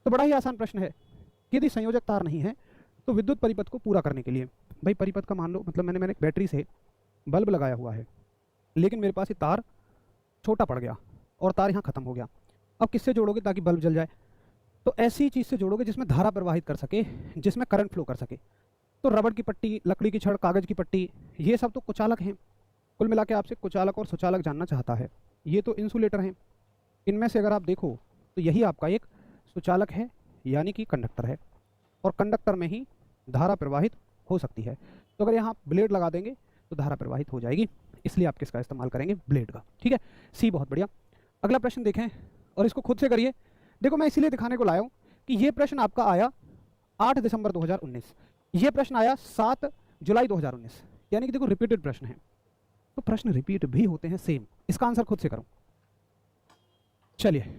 तो बड़ा ही आसान प्रश्न है, यदि संयोजक तार नहीं है तो विद्युत परिपथ को पूरा करने के लिए, भाई परिपथ का मान लो मतलब मैंने एक बैटरी से बल्ब लगाया हुआ है, लेकिन मेरे पास ये तार छोटा पड़ गया और तार यहाँ खत्म हो गया। अब किससे जोड़ोगे ताकि बल्ब जल जाए? तो ऐसी चीज़ से जोड़ोगे जिसमें धारा प्रवाहित कर सके, जिसमें करंट फ्लो कर सके। तो रबड़ की पट्टी, लकड़ी की छड़, कागज़ की पट्टी, ये सब तो कुचालक हैं। कुल मिला के आपसे कुचालक और सुचालक जानना चाहता है। ये तो इंसुलेटर हैं। इनमें से अगर आप देखो तो यही आपका एक सुचालक है, यानी कि कंडक्टर है, और कंडक्टर में ही धारा प्रवाहित हो सकती है। तो अगर यहाँ ब्लेड लगा देंगे तो धारा प्रवाहित हो जाएगी, इसलिए आप किसका इस्तेमाल करेंगे? ब्लेड का। ठीक है, सी, बहुत बढ़िया। अगला प्रश्न देखें और इसको खुद से करिए। देखो मैं इसीलिए दिखाने को लाया हूँ कि ये प्रश्न आपका आया 8 दिसंबर 2019, ये प्रश्न आया 7 जुलाई 2019, यानी कि देखो रिपीटेड प्रश्न है। तो प्रश्न रिपीट भी होते हैं सेम। इसका आंसर खुद से करो। चलिए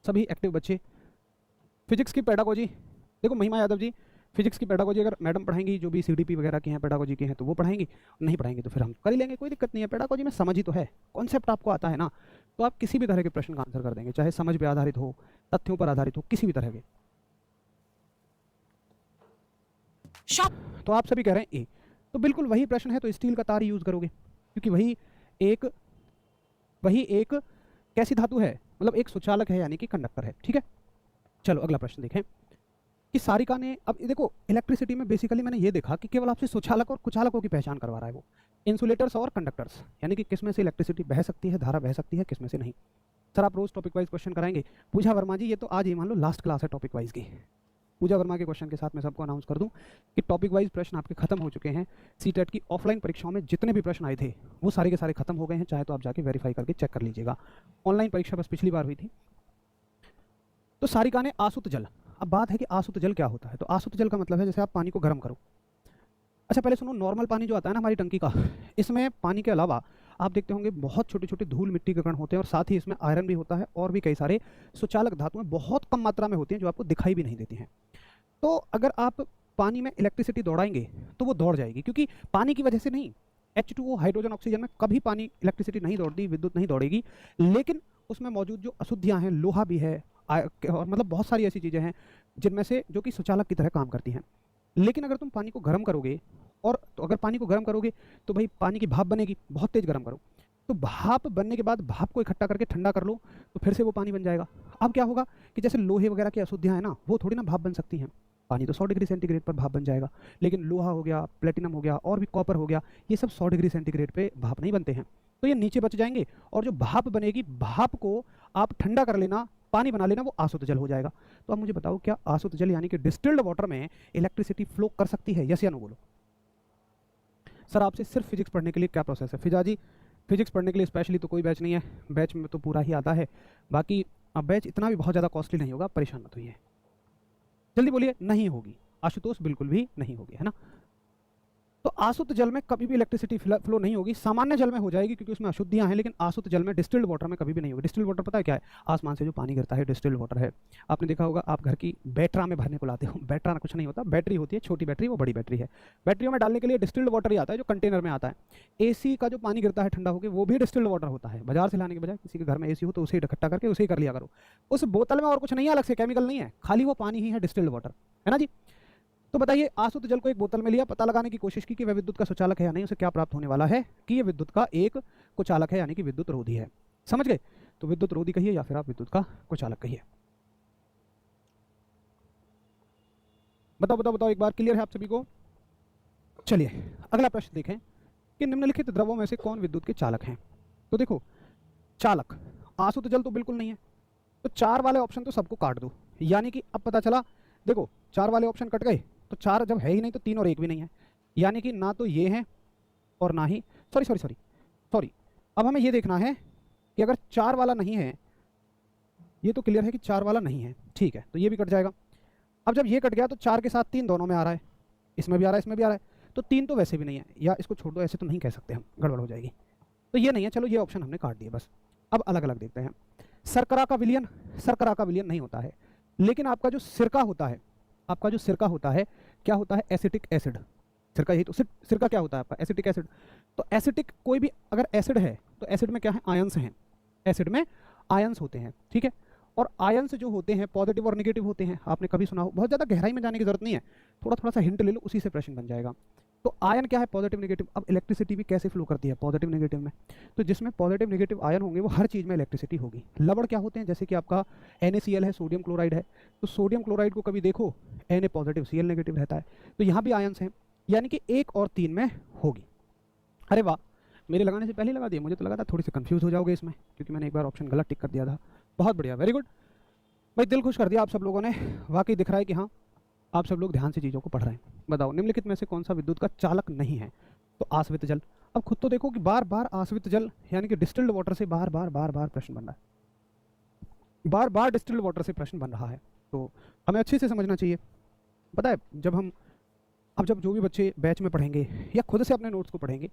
सभी एक्टिव बच्चे, फिजिक्स की पेडागोजी, देखो महिमा यादव जी, फिजिक्स की पेडागोजी अगर मैडम पढ़ाएंगी, जो भी सीडीपी वगैरह की हैं पेडागोजी की हैं, तो वो पढ़ाएंगी, नहीं पढ़ाएंगे तो फिर हम कर ही लेंगे, कोई दिक्कत नहीं है। पेडागोजी में समझ ही तो है, कॉन्सेप्ट आपको आता है ना, तो आप किसी भी तरह के प्रश्न का आंसर कर देंगे, चाहे समझ पे आधारित हो, तथ्यों पर आधारित हो, किसी भी तरह के। तो आप सभी कह रहे हैं ए, तो बिल्कुल वही प्रश्न है, तो स्टील का तार यूज करोगे, क्योंकि वही एक कैसी धातु है, मतलब एक सुचालक है, यानी कि कंडक्टर है। ठीक है, चलो अगला प्रश्न देखें कि सारिका ने, अब देखो इलेक्ट्रिसिटी में बेसिकली मैंने ये देखा कि केवल आपसे सुचालक और कुचालकों की पहचान करवा रहा है वो, इंसुलेटर्स और कंडक्टर्स, यानी कि किस में से इलेक्ट्रिसिटी बह सकती है, धारा बह सकती है, किस में से नहीं। सर आप रोज टॉपिक वाइज क्वेश्चन कराएंगे? पूजा वर्मा जी, ये तो आज ही मान लो लास्ट क्लास है टॉपिक वाइज की। पूजा वर्मा के क्वेश्चन के साथ मैं सबको अनाउंस कर दूं कि टॉपिक वाइज प्रश्न आपके खत्म हो चुके हैं। सीटेट की ऑफलाइन परीक्षाओं में जितने भी प्रश्न आए थे वो सारे के सारे खत्म हो गए हैं, चाहे तो आप जाके वेरीफाई करके चेक कर लीजिएगा। ऑनलाइन परीक्षा बस पिछली बार हुई थी। तो सारिका ने आसुत जल, अब बात है कि आसुत जल क्या होता है। तो आसुत जल का मतलब है जैसे आप पानी को गर्म करो। अच्छा पहले सुनो, नॉर्मल पानी जो आता है ना हमारी टंकी का, इसमें पानी के अलावा आप देखते होंगे बहुत छोटे छोटे धूल मिट्टी के कण होते हैं, और साथ ही इसमें आयरन भी होता है, और भी कई सारे सुचालक धातुएं बहुत कम मात्रा में होती हैं जो आपको दिखाई भी नहीं देती हैं। तो अगर आप पानी में इलेक्ट्रिसिटी दौड़ाएंगे तो वो दौड़ जाएगी, क्योंकि पानी की वजह से नहीं, H2O हाइड्रोजन ऑक्सीजन में कभी पानी इलेक्ट्रिसिटी नहीं दौड़ती, विद्युत नहीं दौड़ेगी, लेकिन उसमें मौजूद जो अशुद्धियां हैं, लोहा भी है, और मतलब बहुत सारी ऐसी चीज़ें हैं जिनमें से जो कि सुचालक की तरह काम करती हैं। लेकिन अगर तुम पानी को गर्म करोगे, और तो अगर पानी को गर्म करोगे तो भाई पानी की भाप बनेगी, बहुत तेज गर्म करो, तो भाप बनने के बाद भाप को इकट्ठा करके ठंडा कर लो तो फिर से वो पानी बन जाएगा। अब क्या होगा कि जैसे लोहे वगैरह की अशुद्धियां हैं ना, वो थोड़ी ना भाप बन सकती हैं। पानी तो 100 डिग्री सेंटीग्रेड पर भाप बन जाएगा, लेकिन लोहा हो गया, प्लेटिनम हो गया, और भी कॉपर हो गया, ये सब 100 डिग्री सेंटीग्रेड पे भाप नहीं बनते हैं, तो ये नीचे बच जाएंगे, और जो भाप बनेगी, भाप को आप ठंडा कर लेना, पानी बना लेना, वो आसुत जल हो जाएगा। तो अब मुझे बताओ, क्या आसुत जल यानी कि डिस्टिल्ड वाटर में इलेक्ट्रिसिटी फ्लो कर सकती है? यस या नो बोलो। सर आपसे सिर्फ फिजिक्स पढ़ने के लिए क्या प्रोसेस है? फिजा जी, फिजिक्स पढ़ने के लिए स्पेशली तो कोई बैच नहीं है, बैच में तो पूरा ही आता है, बाकी अब बैच इतना भी बहुत ज़्यादा कॉस्टली नहीं होगा, परेशान मत होइए। जल्दी बोलिए। नहीं होगी आशुतोष, बिल्कुल भी नहीं होगी, है ना। तो आसुत जल में कभी भी इलेक्ट्रिसिटी फ्लो नहीं होगी, सामान्य जल में हो जाएगी क्योंकि उसमें अशुद्धियां हैं, लेकिन आसुत जल में, डिस्टिल्ड वाटर में कभी भी नहीं होगी। डिस्टिल्ड वाटर पता है क्या है? आसमान से जो पानी गिरता है डिस्टिल्ड वाटर है। आपने देखा होगा, आप घर की बैटरा में भरने को लाते हो, बैटरा कुछ नहीं होता, बैटरी होती है, छोटी बैटरी, वो बड़ी बैटरी है। बैटरियों में डालने के लिए डिस्टिल्ड वाटर ही आता है जो कंटेनर में आता है। एसी का जो पानी गिरता है ठंडा होकर, वो भी डिस्टिल्ड वाटर होता है। बाजार से लाने के बजाय किसी के घर में एसी हो तो उसे इकट्ठा करके उसे ही कर लिया करो। उस बोतल में और कुछ नहीं है, अलग से केमिकल नहीं है, खाली वो पानी ही है, डिस्टिल्ड वाटर, है ना जी। तो बताइए, आसुत जल को एक बोतल में लिया, पता लगाने की कोशिश की कि वह विद्युत का सुचालक है या नहीं, उसे क्या प्राप्त होने वाला है कि यह विद्युत का एक कुचालक है, यानी कि विद्युत रोधी है। समझ गए? तो विद्युत रोधी कहिए या फिर आप विद्युत का कुचालक कहिए। बताओ बताओ बताओ, एक बार क्लियर है आप सभी को? चलिए अगला प्रश्न देखें कि निम्नलिखित द्रवों में से कौन विद्युत के चालक हैं। तो देखो, चालक आसुत जल तो बिल्कुल नहीं है, तो 4 वाले ऑप्शन तो सबको काट दो, यानी कि अब पता चला, देखो 4 वाले ऑप्शन कट गए, तो 4 जब है ही नहीं तो 3 और 1 भी नहीं है, यानी कि ना तो ये है और ना ही, सॉरी, अब हमें ये देखना है कि अगर 4 वाला नहीं है, ये तो क्लियर है कि 4 वाला नहीं है, ठीक है, तो ये भी कट जाएगा। अब जब ये कट गया तो 4 के साथ 3 दोनों में आ रहा है, इसमें भी आ रहा है, इसमें भी आ रहा है, तो 3 तो वैसे भी नहीं है, या इसको छोड़ दो, ऐसे तो नहीं कह सकते हम, गड़बड़ हो जाएगी, तो ये नहीं है, चलो ये ऑप्शन हमने काट दिए बस। अब अलग अलग देखते हैं। शर्करा का विलयन, शर्करा का विलयन नहीं होता है, लेकिन आपका जो सिरका होता है, आपका जो सिरका होता है, क्या होता है? Acetic acid. सिरका यही तो, सिरका क्या होता है आपका? Acetic acid. तो एसिटिक, कोई भी अगर एसिड है तो एसिड में क्या है? आयंस हैं, एसिड में आयंस होते हैं, ठीक है। और आयंस जो होते हैं पॉजिटिव और नेगेटिव होते हैं, आपने कभी सुना हो, बहुत ज़्यादा गहराई में जाने की जरूरत नहीं है, थोड़ा थोड़ा सा हिंट ले लो, उसी से प्रश्न बन जाएगा। तो आयन क्या है, पॉजिटिव नेगेटिव। अब इलेक्ट्रिसिटी भी कैसे फ्लो करती है, पॉजिटिव नेगेटिव में। तो जिसमें पॉजिटिव नेगेटिव आयन होंगे वो हर चीज़ में इलेक्ट्रिसिटी होगी। लवण क्या होते हैं, जैसे कि आपका NaCl है, सोडियम क्लोराइड है, तो सोडियम क्लोराइड को कभी देखो Na पॉजिटिव Cl नेगेटिव रहता है, तो यहाँ भी आयन्स हैं, यानी कि 1 और 3 में होगी। अरे वाह, मेरे लगाने से पहले लगा दिया, मुझे तो लगा था थोड़ी सी कंफ्यूज हो जाओगे इसमें, क्योंकि मैंने एक बार ऑप्शन गलत टिक कर दिया था। बहुत बढ़िया, वेरी गुड भाई, दिल खुश कर दिया आप सब लोगों ने। वाकई दिख रहा है कि हाँ आप सब लोग ध्यान से चीज़ों को पढ़ रहे हैं। बताओ निम्नलिखित में से कौन सा विद्युत का चालक नहीं है। तो आश्रित जल। अब खुद तो देखो कि बार बार आश्रित जल यानी कि डिस्टिल्ड वाटर से बार बार प्रश्न बन रहा है, बार बार डिस्टिल्ड वाटर से प्रश्न बन रहा है, तो हमें अच्छे से समझना चाहिए। पता है जब जो भी बच्चे बैच में पढ़ेंगे या खुद से अपने नोट्स को पढ़ेंगे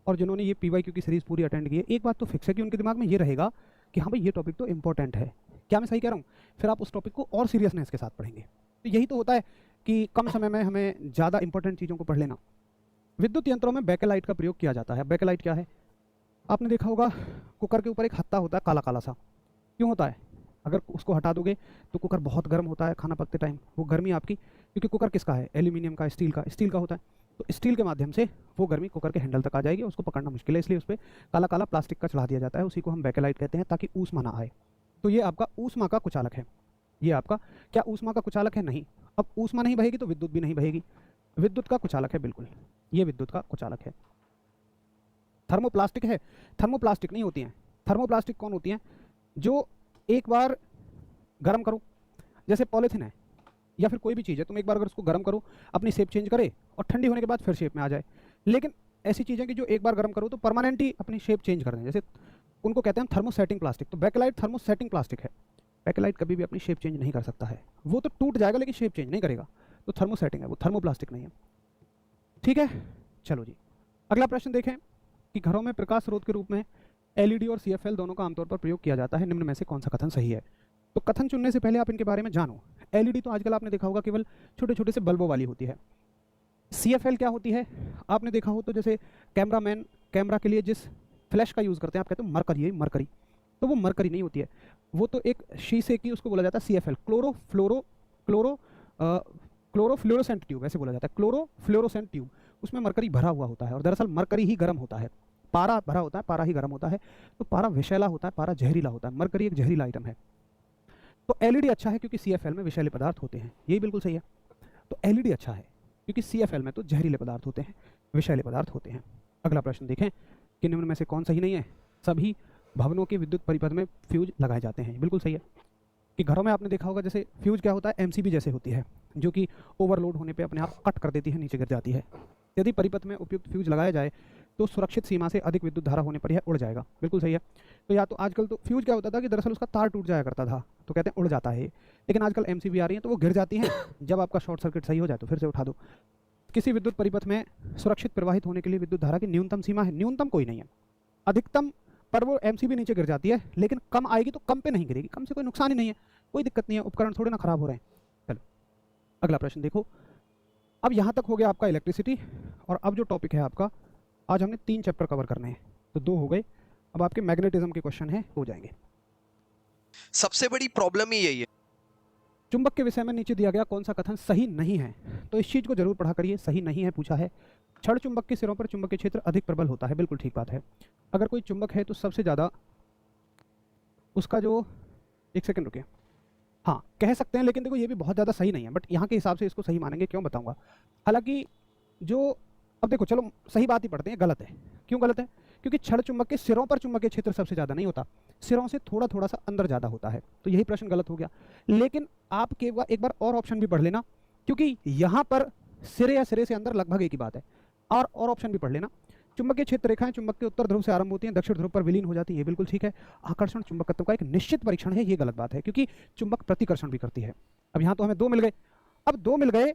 और जिन्होंने ये PYQ की सीरीज़ पूरी अटेंड की है, एक बात तो फिक्स है कि उनके दिमाग में ये रहेगा कि हाँ भाई ये टॉपिक तो इंपॉर्टेंट है। क्या मैं सही कह रहा हूँ? फिर आप उस टॉपिक को और सीरियसनेस के साथ पढ़ेंगे। तो यही तो होता है कि कम समय में हमें ज़्यादा इंपॉर्टेंट चीज़ों को पढ़ लेना। विद्युत यंत्रों में बैकेलाइट का प्रयोग किया जाता है। बैकेलाइट क्या है? आपने देखा होगा कुकर के ऊपर एक हत्ता होता है काला काला सा, क्यों होता है? अगर उसको हटा दोगे तो कुकर बहुत गर्म होता है खाना पकते टाइम। वो गर्मी आपकी, क्योंकि कुकर किसका है? एल्यूमिनियम का, स्टील का होता है, तो स्टील के माध्यम से वो गर्मी कुकर के हैंडल तक आ जाएगी, उसको पकड़ना मुश्किल है, इसलिए उस पर काला काला प्लास्टिक का चढ़ा दिया जाता है, उसी को हम बैकेलाइट कहते हैं, ताकि ऊष्मा ना आए। तो ये आपका ऊष्मा का कुचालक है। ये आपका क्या ऊष्मा का कुचालक है? नहीं। अब ऊष्मा नहीं बहेगी तो विद्युत भी नहीं बहेगी, विद्युत का कुचालक है, बिल्कुल ये विद्युत का कुचालक है। थर्मोप्लास्टिक है? थर्मोप्लास्टिक नहीं होती हैं। थर्मोप्लास्टिक कौन होती हैं? जो एक बार गर्म करो, जैसे पॉलीथिन है या फिर कोई भी चीज़ है, तुम एक बार अगर उसको गर्म करो अपनी शेप चेंज करे और ठंडी होने के बाद फिर शेप में आ जाए। लेकिन ऐसी चीज़ें कि जो एक बार गर्म करो तो परमानेंट ही अपनी शेप चेंज कर दें, जैसे उनको कहते हैं थर्मोसेटिंग प्लास्टिक। तो बैकेलाइट थर्मोसेटिंग प्लास्टिक है। बैकेलाइट कभी भी अपनी शेप चेंज नहीं कर सकता है, वो तो टूट जाएगा लेकिन शेप चेंज नहीं करेगा, तो थर्मोसेटिंग है, वो थर्मोप्लास्टिक नहीं है। ठीक है, चलो जी अगला प्रश्न देखें कि घरों में प्रकाश स्रोत के रूप में LED और CFL दोनों का आमतौर पर प्रयोग किया जाता है, निम्न में से कौन सा कथन सही है? तो कथन चुनने से पहले आप इनके बारे में जानो। LED तो आजकल आपने देखा होगा केवल छोटे छोटे से बल्बों वाली होती है। CFL क्या होती है? आपने देखा हो तो जैसे कैमरामैन कैमरा के लिए जिस फ्लैश का यूज़ करते हैं, आप कहते हो मरकरी, मरकरी, तो वो मरकरी नहीं होती है, वो तो एक शीशे की, उसको बोला जाता है CFL, क्लोरोफ्लोरोसेंट ट्यूब, ऐसे बोला जाता है, क्लोरोफ्लोरोसेंट ट्यूब। उसमें मरकरी भरा हुआ होता है और दरअसल मरकरी ही गर्म होता है, पारा भरा होता है, पारा ही गर्म होता है, तो पारा विषैला होता है, पारा जहरीला होता है, मरकरी एक जहरीला आइटम है। तो LED अच्छा है क्योंकि CFL में विषैले पदार्थ होते हैं, यही बिल्कुल सही है। तो LED अच्छा है क्योंकि CFL में तो जहरीले पदार्थ होते हैं, विषैले पदार्थ होते हैं। अगला प्रश्न देखें कि निम्न में से कौन सही नहीं है? सभी भवनों के विद्युत परिपथ में फ्यूज लगाए जाते हैं, बिल्कुल सही है। कि घरों में आपने देखा होगा जैसे फ्यूज क्या होता है? MCB जैसे होती है, जो कि ओवरलोड होने पे अपने आप कट कर देती है, नीचे गिर जाती है। यदि परिपथ में उपयुक्त फ्यूज लगाया जाए तो सुरक्षित सीमा से अधिक विद्युत धारा होने पर यह उड़ जाएगा, बिल्कुल सही है। तो या तो आजकल तो फ्यूज क्या होता था कि दरअसल उसका तार टूट जाया करता था, तो कहते हैं उड़ जाता है, लेकिन आजकल MCB आ रही है तो वो गिर जाती हैं, जब आपका शॉर्ट सर्किट सही हो जाए तो फिर से उठा दो। किसी विद्युत परिपथ में सुरक्षित प्रवाहित होने के लिए विद्युत धारा की न्यूनतम सीमा है? न्यूनतम कोई नहीं है, अधिकतम पर वो MCB नीचे गिर जाती है, लेकिन कम आएगी तो कम पे नहीं गिरेगी, कम से कोई नुकसान ही नहीं है, कोई दिक्कत नहीं है, उपकरण थोड़े ना खराब हो रहे हैं। चलो अगला प्रश्न देखो। अब यहाँ तक हो गया आपका इलेक्ट्रिसिटी, और अब जो टॉपिक है आपका, आज हमने 3 चैप्टर कवर करने हैं, तो 2 हो गए, अब आपके मैग्नेटिज्म के क्वेश्चन है हो जाएंगे। सबसे बड़ी प्रॉब्लम ही यही है। चुंबक के विषय में नीचे दिया गया कौन सा कथन सही नहीं है? तो इस चीज़ को जरूर पढ़ा करिए, सही नहीं है पूछा है। क्षण चुंबक के सिरों पर चुंबकीय क्षेत्र अधिक प्रबल होता है, बिल्कुल ठीक बात है। अगर कोई चुंबक है तो सबसे ज़्यादा उसका जो, एक सेकंड रुकिए, हाँ कह सकते हैं, लेकिन देखो ये भी बहुत ज़्यादा सही नहीं है, बट यहाँ के हिसाब से इसको सही मानेंगे, क्यों बताऊँगा। हालांकि जो, अब देखो चलो सही बात ही पढ़ते हैं, गलत है। क्यों गलत है? क्योंकि क्षण चुंबक के सिरों पर चुंबकीय क्षेत्र सबसे ज़्यादा नहीं होता, सिरों से थोड़ा थोड़ा सा अंदर ज़्यादा होता है, तो यही प्रश्न गलत हो गया। लेकिन आप एक बार और ऑप्शन भी पढ़ लेना, क्योंकि यहाँ पर सिरे या सिरे से अंदर लगभग एक ही बात है, और ऑप्शन भी पढ़ लेना। चुंबकीय क्षेत्र रेखाएं चुंबक के उत्तर ध्रुव से आरंभ होती हैं, दक्षिण ध्रुव पर विलीन हो जाती है, ये बिल्कुल ठीक है। आकर्षण चुंबकत्व का एक निश्चित परीक्षण है, ये गलत बात है, क्योंकि चुंबक प्रतिकर्षण भी करती है। अब यहाँ तो हमें 2 मिल गए, अब 2 मिल गए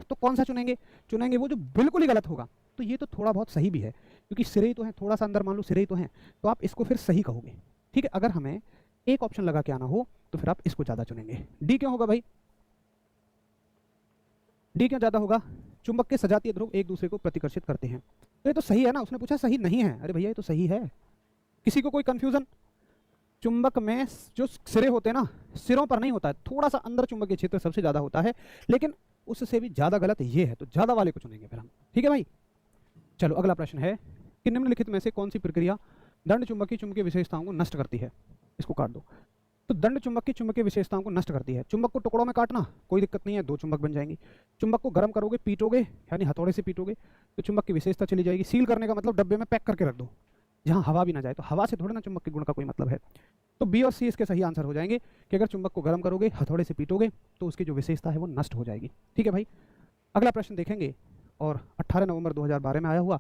तो कौन सा चुनेंगे? चुनेंगे वो जो बिल्कुल ही गलत होगा। तो ये तो थोड़ा बहुत सही भी है, क्योंकि सिरे ही तो हैं, थोड़ा सा अंदर मान लो सिरे ही तो हैं, तो आप इसको फिर सही कहोगे, ठीक है। अगर हमें एक ऑप्शन लगा के आना हो तो फिर आप इसको ज़्यादा चुनेंगे। डी क्यों होगा भाई? डी क्यों ज़्यादा होगा? चुंबक के सजातीय ध्रुव एक दूसरे को प्रतिकर्षित करते हैं, तो ये तो सही है ना। उसने पूछा सही नहीं है, अरे भैया ये तो सही है, किसी को कोई कंफ्यूजन? चुंबक में जो सिरे होते हैं ना, सिरों पर नहीं होता है, थोड़ा सा अंदर चुंबकीय क्षेत्र सबसे ज़्यादा होता है, लेकिन उससे भी ज़्यादा गलत ये है, तो ज़्यादा वाले को चुनेंगे फिर हम। ठीक है भाई, चलो अगला प्रश्न है कि निम्नलिखित में से कौन सी प्रक्रिया दंड चुंबकीय चुंबकीय विशेषताओं को नष्ट करती है। इसको काट दो। तो दंड चुंबकीय चुंबकीय विशेषताओं को नष्ट करती है। चुंबक को टुकड़ों में काटना कोई दिक्कत नहीं है, 2 चुंबक बन जाएंगे। चुंबक को गर्म करोगे, पीटोगे, यानी हथौड़े से पीटोगे, तो चुंबक की विशेषता चली जाएगी। सील करने का मतलब डब्बे में पैक करके रख दो, जहाँ हवा भी ना जाए। तो हवा से थोड़े ना चुंबक के गुण का कोई मतलब है। तो बी और सी इसके सही आंसर हो जाएंगे कि अगर चुंबक को गर्म करोगे, हथौड़े से पीटोगे, तो उसकी जो विशेषता है वो नष्ट हो जाएगी। ठीक है भाई, अगला प्रश्न देखेंगे, और 18 नवंबर 2012 में आया हुआ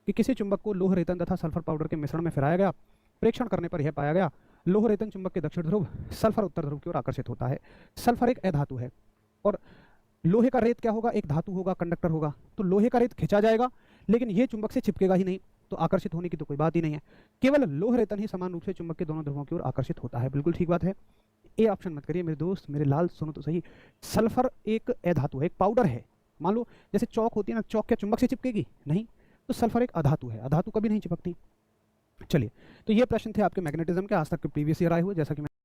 कि किसी चुंबक को लोह रेतन तथा सल्फर पाउडर के मिश्रण में फिराया गया। प्रेक्षण करने पर यह पाया गया लोह रेतन चुंबक के दक्षिण ध्रुव, सल्फर उत्तर ध्रुव की ओर आकर्षित होता है। सल्फर एक अधातु है और लोहे का रेत क्या होगा, एक धातु होगा, कंडक्टर होगा। तो लोहे का रेत खिंचा जाएगा, लेकिन ये चुंबक से चिपकेगा ही नहीं, तो आकर्षित होने की तो कोई बात ही नहीं है। केवल लोह रेतन ही समान रूप से चुंबक के दोनों ध्रुवों की ओर आकर्षित होता है। बिल्कुल ठीक बात है। ए ऑप्शन मत करिए मेरे दोस्त, मेरे लाल, सुनो तो सही। सल्फर एक अधातु है, एक पाउडर है। मान लो जैसे चौक होती है ना, चौक क्या चुंबक से चिपकेगी? नहीं। तो सल्फर एक अधातु है, अधातु कभी नहीं चिपकती। चलिए, तो ये प्रश्न थे आपके मैग्नेटिज्म के, आज तक के प्रीवियस ईयर आए हुए, जैसा कि